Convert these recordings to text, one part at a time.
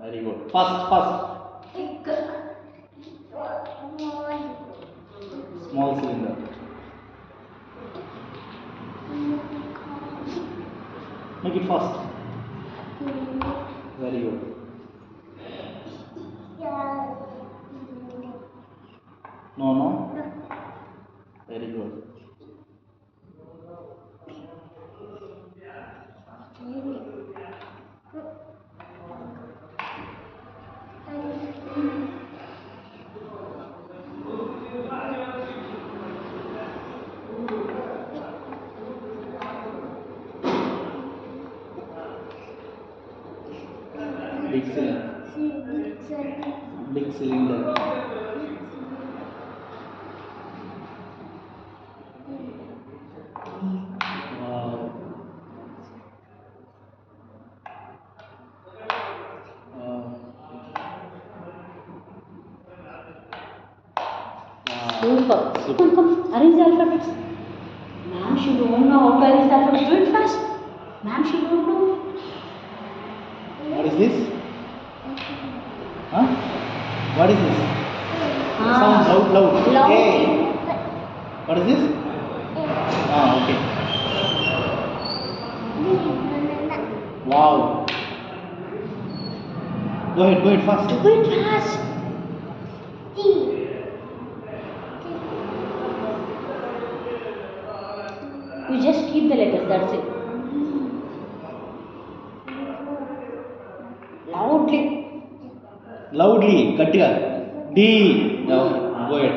Very good. Fast. Small cylinder. Make it fast. Very good. No. Very good. Big cylinder. Big cylinder. Wow. Super. Come. Arrange the alphabets. Ma'am, she don't know how to arrange the alphabets. Do it fast. Ma'am, she don't know. What is this? Huh? What is this? Sound loud. Loud. A. What is this? Okay. Wow. Go ahead, fast. Do it fast. You just keep the letters, that's it. Loudly. Gatiga. D. Okay. Go ahead.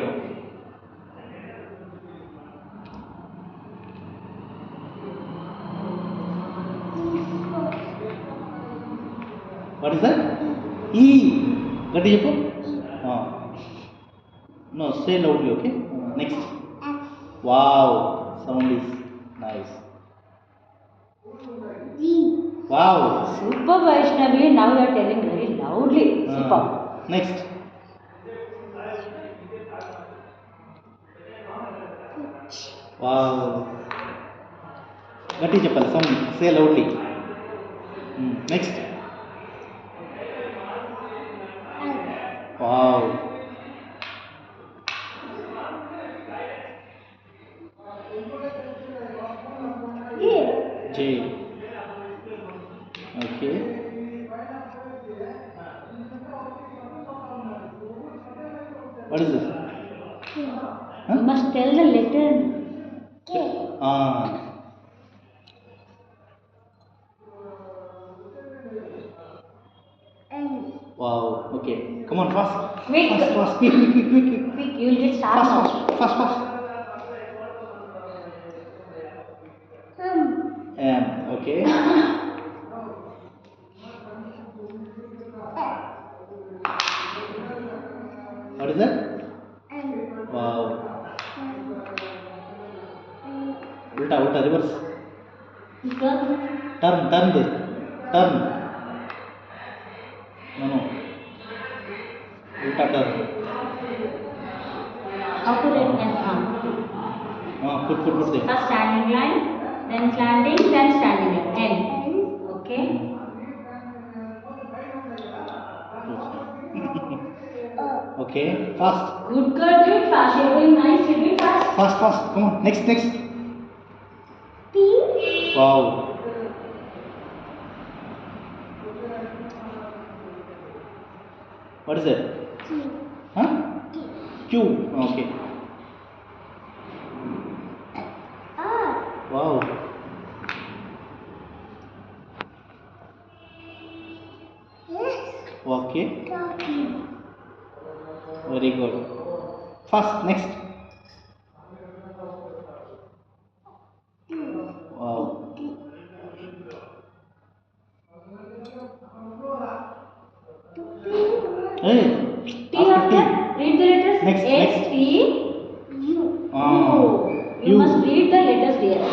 What is that? E. Gatti cheppu. No, say loudly, okay? Next. Wow. Sound is nice. Wow. Super, Vaishnavi. Now you are telling very loudly. Super. Next. Wow. Gatti cheppali. Sound. Say loudly. Next. Wow. J. Okay. What is this? You must tell the letter. Wow. Okay. Come on, fast. Quick. Fast. Quick. Quick. You will get start now. Fast. M. Okay. What is that? Wow. Ulta, reverse. Turn. No. Ulta turn. How to write N? Put there. First standing line, then slanting, then standing line. N. Okay. Okay. Fast. Good girl, do it fast. You're doing nice. You do it fast. Fast. Come on. Next. P. Wow. What is it? Q. Huh? Q. Okay. R. Wow. S. Okay. W. Very good. Fast. Next. Wow. Hey. T after. Read the letters. Next. S T U. You must read the letters there.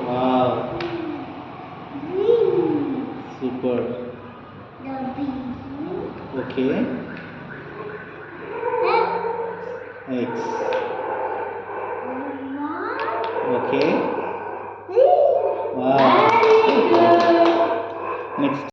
Wow. Super. Okay. X. Okay. Wow. Very good. Next.